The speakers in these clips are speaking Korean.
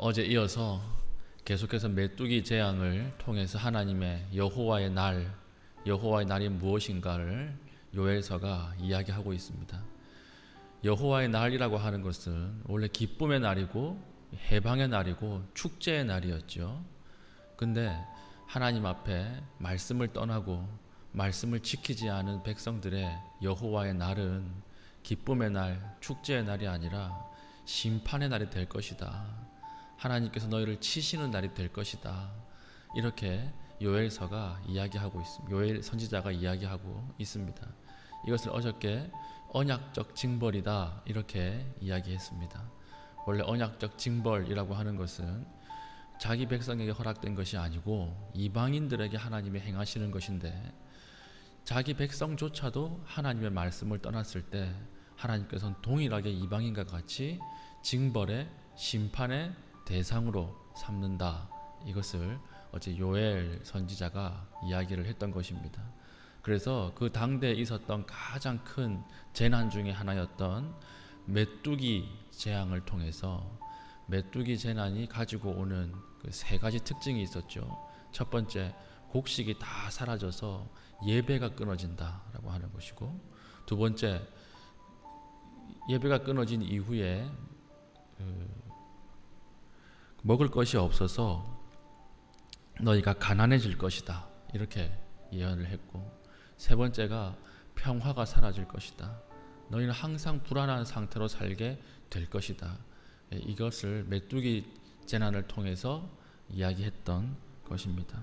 어제 이어서 계속해서 메뚜기 재앙을 통해서 하나님의 여호와의 날이 무엇인가를 요엘서가 이야기하고 있습니다. 여호와의 날이라고 하는 것은 원래 기쁨의 날이고 해방의 날이고 축제의 날이었죠. 근데 하나님 앞에 말씀을 떠나고 말씀을 지키지 않은 백성들의 여호와의 날은 기쁨의 날, 축제의 날이 아니라 심판의 날이 될 것이다. 하나님께서 너희를 치시는 날이 될 것이다. 이렇게 요엘서가 이야기하고 있습니다. 요엘 선지자가 이야기하고 있습니다. 이것을 어저께 언약적 징벌이다 이렇게 이야기했습니다. 원래 언약적 징벌이라고 하는 것은 자기 백성에게 허락된 것이 아니고 이방인들에게 하나님이 행하시는 것인데, 자기 백성조차도 하나님의 말씀을 떠났을 때 하나님께서는 동일하게 이방인과 같이 징벌의 심판의 대상으로 삼는다. 이것을 어제 요엘 선지자가 이야기를 했던 것입니다. 그래서 그 당대에 있었던 가장 큰 재난 중에 하나였던 메뚜기 재앙을 통해서 메뚜기 재난이 가지고 오는 그 세 가지 특징이 있었죠. 첫 번째, 곡식이 다 사라져서 예배가 끊어진다라고 하는 것이고, 두 번째, 예배가 끊어진 이후에 먹을 것이 없어서 너희가 가난해질 것이다 이렇게 예언을 했고, 세 번째가 평화가 사라질 것이다. 너희는 항상 불안한 상태로 살게 될 것이다. 이것을 메뚜기 재난을 통해서 이야기했던 것입니다.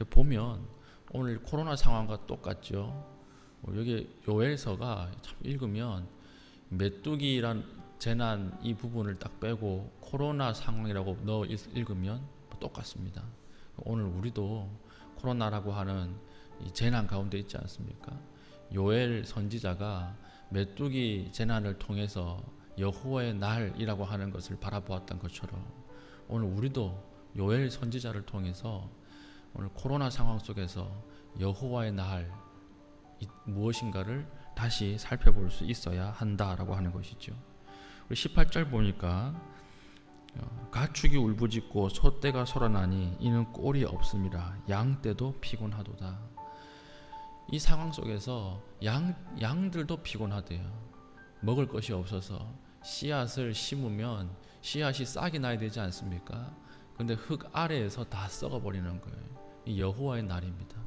보면 오늘 코로나 상황과 똑같죠. 여기 요엘서가 참 읽으면 메뚜기란 재난 이 부분을 딱 빼고 코로나 상황이라고 넣어 읽으면 똑같습니다. 오늘 우리도 코로나라고 하는 이 재난 가운데 있지 않습니까? 요엘 선지자가 메뚜기 재난을 통해서 여호와의 날이라고 하는 것을 바라보았던 것처럼 오늘 우리도 요엘 선지자를 통해서 오늘 코로나 상황 속에서 여호와의 날 무엇인가를 다시 살펴볼 수 있어야 한다라고 하는 것이죠. 우리 18절 보니까 가축이 울부짖고 소떼가 소란하니 이는 꼴이 없음이라 양떼도 피곤하도다. 이 상황 속에서 양들도 피곤하대요. 먹을 것이 없어서 씨앗을 심으면 씨앗이 싹이 나야 되지 않습니까? 근데 흙 아래에서 다 썩어버리는 거예요. 이 여호와의 날입니다.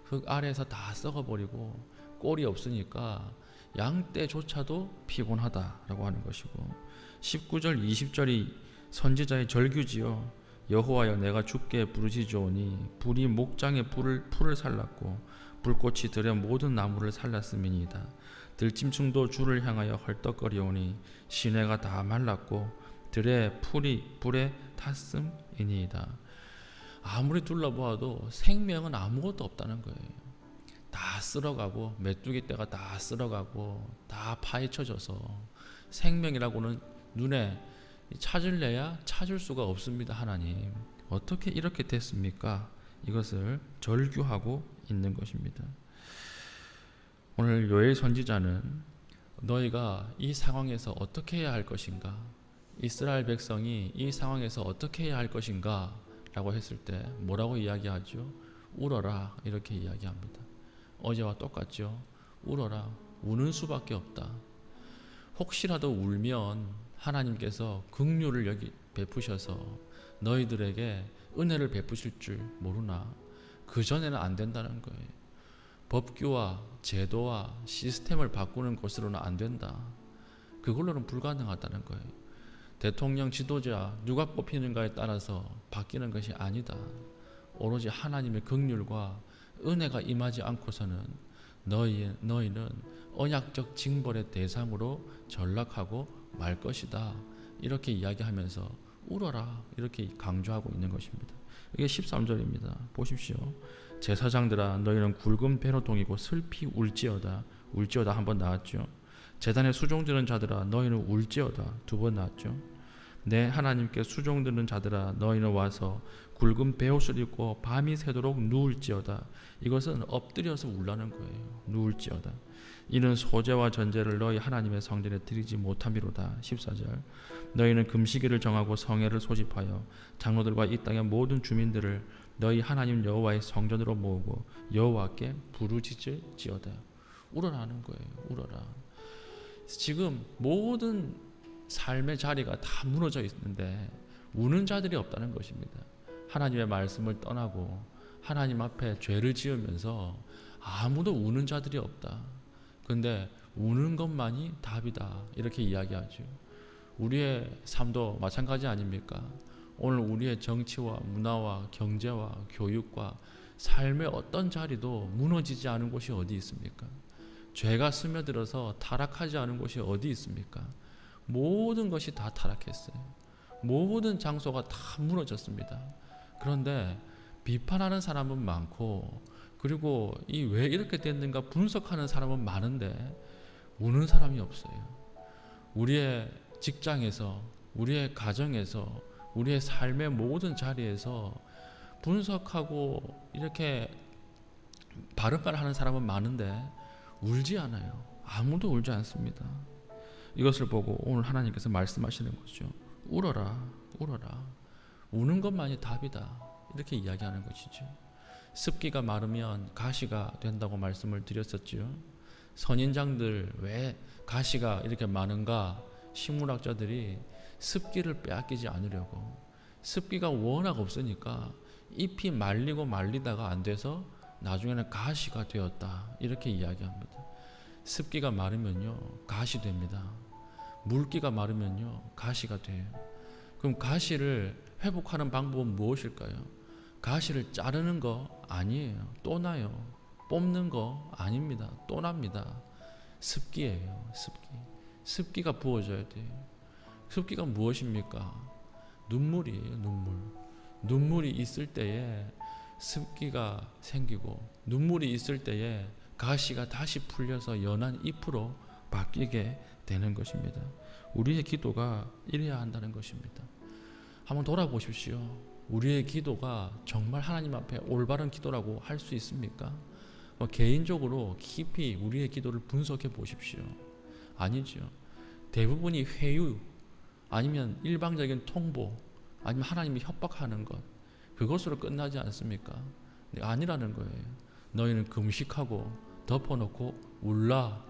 흙 아래에서 다 썩어버리고 꼴이 없으니까 양떼조차도 피곤하다라고 하는 것이고, 19절 20절이 선지자의 절규지요. 여호와여 내가 주께 부르짖으오니 불이 목장의 풀을 살랐고 불꽃이 들의 모든 나무를 살랐음이니이다. 들짐승도 주를 향하여 헐떡거리오니 시내가 다 말랐고 들의 풀이 불에 탔음이니이다. 아무리 둘러보아도 생명은 아무것도 없다는 거예요. 다 쓸어가고 메뚜기 떼가 다 쓸어가고 다 파헤쳐져서 생명이라고는 눈에 찾을래야 찾을 수가 없습니다. 하나님 어떻게 이렇게 됐습니까? 이것을 절규하고 있는 것입니다. 오늘 요엘 선지자는 너희가 이 상황에서 어떻게 해야 할 것인가, 이스라엘 백성이 이 상황에서 어떻게 해야 할 것인가 라고 했을 때 뭐라고 이야기하죠? 울어라 이렇게 이야기합니다. 어제와 똑같죠. 울어라. 우는 수밖에 없다. 혹시라도 울면 하나님께서 긍휼을 베푸셔서 너희들에게 은혜를 베푸실 줄 모르나? 그전에는 안 된다는 거예요. 법규와 제도와 시스템을 바꾸는 것으로는 안 된다. 그걸로는 불가능하다는 거예요. 대통령 지도자 누가 뽑히는가에 따라서 바뀌는 것이 아니다. 오로지 하나님의 긍휼과 은혜가 임하지 않고서는 너희는 언약적 징벌의 대상으로 전락하고 말 것이다. 이렇게 이야기하면서 울어라 이렇게 강조하고 있는 것입니다. 이게 13절입니다. 보십시오. 제사장들아 너희는 굵은 배로 동이고 슬피 울지어다. 울지어다 한 번 나왔죠. 제단에 수종드는 자들아 너희는 울지어다 두 번 나왔죠. 내 하나님께 수종드는 자들아 너희는 와서 굵은 베옷을 입고 밤이 새도록 누울지어다. 이것은 엎드려서 울라는 거예요. 누울지어다. 이는 소제와 전제를 너희 하나님의 성전에 드리지 못함이로다. 14절. 너희는 금식일을 정하고 성회를 소집하여 장로들과 이 땅의 모든 주민들을 너희 하나님 여호와의 성전으로 모으고 여호와께 부르짖을지어다. 울어라는 거예요. 울어라. 지금 모든 삶의 자리가 다 무너져 있는데 우는 자들이 없다는 것입니다. 하나님의 말씀을 떠나고 하나님 앞에 죄를 지으면서 아무도 우는 자들이 없다. 그런데 우는 것만이 답이다. 이렇게 이야기하죠. 우리의 삶도 마찬가지 아닙니까? 오늘 우리의 정치와 문화와 경제와 교육과 삶의 어떤 자리도 무너지지 않은 곳이 어디 있습니까? 죄가 스며들어서 타락하지 않은 곳이 어디 있습니까? 모든 것이 다 타락했어요. 모든 장소가 다 무너졌습니다. 그런데 비판하는 사람은 많고, 그리고 이 왜 이렇게 됐는가 분석하는 사람은 많은데 우는 사람이 없어요. 우리의 직장에서, 우리의 가정에서, 우리의 삶의 모든 자리에서 분석하고 이렇게 바른 말 하는 사람은 많은데 울지 않아요. 아무도 울지 않습니다. 이것을 보고 오늘 하나님께서 말씀하시는 거죠. 울어라, 울어라. 우는 것만이 답이다. 이렇게 이야기하는 것이죠. 습기가 마르면 가시가 된다고 말씀을 드렸었죠. 선인장들 왜 가시가 이렇게 많은가? 식물학자들이 습기를 빼앗기지 않으려고, 습기가 워낙 없으니까 잎이 말리고 말리다가 안 돼서 나중에는 가시가 되었다. 이렇게 이야기합니다. 습기가 마르면요 가시 됩니다. 물기가 마르면요 가시가 돼요. 그럼 가시를 회복하는 방법은 무엇일까요? 가시를 자르는 거 아니에요. 또 나요. 뽑는 거 아닙니다. 또 납니다. 습기예요. 습기. 습기가 부어져야 돼요. 습기가 무엇입니까? 눈물이에요. 눈물. 눈물이 있을 때에 습기가 생기고, 눈물이 있을 때에 가시가 다시 풀려서 연한 잎으로 바뀌게 되는 것입니다. 우리의 기도가 이래야 한다는 것입니다. 한번 돌아보십시오. 우리의 기도가 정말 하나님 앞에 올바른 기도라고 할 수 있습니까? 개인적으로 깊이 우리의 기도를 분석해 보십시오. 아니죠. 대부분이 회유, 아니면 일방적인 통보, 아니면 하나님이 협박하는 것, 그것으로 끝나지 않습니까? 아니라는 거예요. 너희는 금식하고 덮어놓고 울라.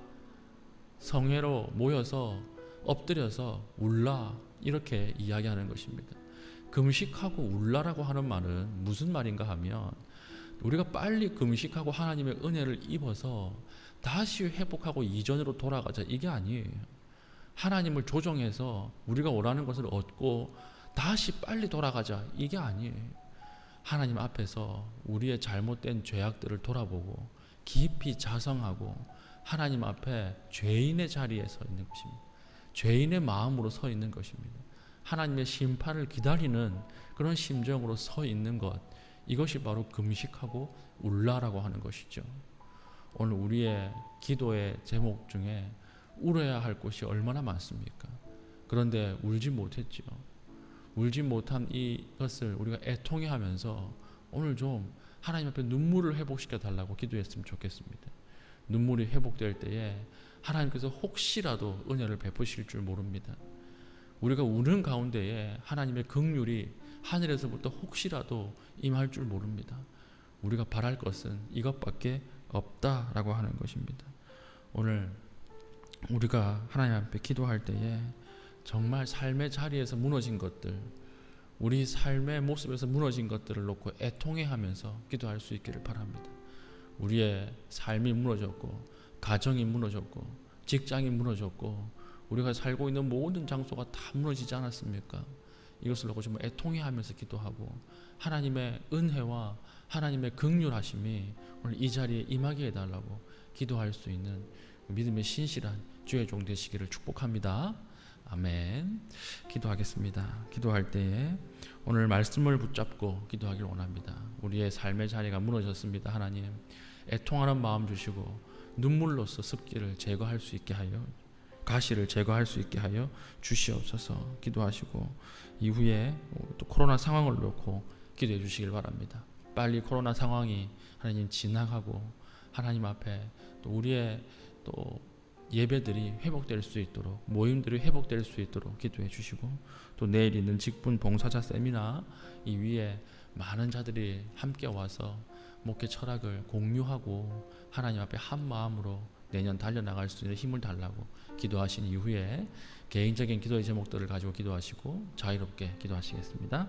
성회로 모여서 엎드려서 울라. 이렇게 이야기하는 것입니다. 금식하고 울라라고 하는 말은 무슨 말인가 하면, 우리가 빨리 금식하고 하나님의 은혜를 입어서 다시 회복하고 이전으로 돌아가자, 이게 아니에요. 하나님을 조정해서 우리가 원하는 것을 얻고 다시 빨리 돌아가자, 이게 아니에요. 하나님 앞에서 우리의 잘못된 죄악들을 돌아보고 깊이 자성하고 하나님 앞에 죄인의 자리에 서 있는 것입니다. 죄인의 마음으로 서 있는 것입니다. 하나님의 심판을 기다리는 그런 심정으로 서 있는 것, 이것이 바로 금식하고 울라라고 하는 것이죠. 오늘 우리의 기도의 제목 중에 울어야 할 곳이 얼마나 많습니까? 그런데 울지 못했죠. 울지 못한 이것을 우리가 애통해 하면서 오늘 좀 하나님 앞에 눈물을 회복시켜 달라고 기도했으면 좋겠습니다. 눈물이 회복될 때에 하나님께서 혹시라도 은혜를 베푸실 줄 모릅니다. 우리가 우는 가운데에 하나님의 긍휼이 하늘에서부터 혹시라도 임할 줄 모릅니다. 우리가 바랄 것은 이것밖에 없다라고 하는 것입니다. 오늘 우리가 하나님 앞에 기도할 때에 정말 삶의 자리에서 무너진 것들, 우리 삶의 모습에서 무너진 것들을 놓고 애통해하면서 기도할 수 있기를 바랍니다. 우리의 삶이 무너졌고, 가정이 무너졌고, 직장이 무너졌고, 우리가 살고 있는 모든 장소가 다 무너지지 않았습니까? 이것을 놓고 좀 애통해하면서 기도하고 하나님의 은혜와 하나님의 긍휼하심이 오늘 이 자리에 임하게 해달라고 기도할 수 있는 믿음의 신실한 주의 종 되시기를 축복합니다. 아멘. 기도하겠습니다. 기도할 때에 오늘 말씀을 붙잡고 기도하기를 원합니다. 우리의 삶의 자리가 무너졌습니다. 하나님, 애통하는 마음 주시고 눈물로써 습기를 제거할 수 있게 하여, 가시를 제거할 수 있게 하여 주시옵소서. 기도하시고 이후에 또 코로나 상황을 놓고 기도해 주시길 바랍니다. 빨리 코로나 상황이 하나님 지나가고 하나님 앞에 또 우리의 또 예배들이 회복될 수 있도록, 모임들이 회복될 수 있도록 기도해 주시고, 또 내일 있는 직분 봉사자 세미나 이 위에 많은 자들이 함께 와서 목회 철학을 공유하고 하나님 앞에 한 마음으로 내년 달려나갈 수 있는 힘을 달라고 기도하신 이후에 개인적인 기도의 제목들을 가지고 기도하시고 자유롭게 기도하시겠습니다.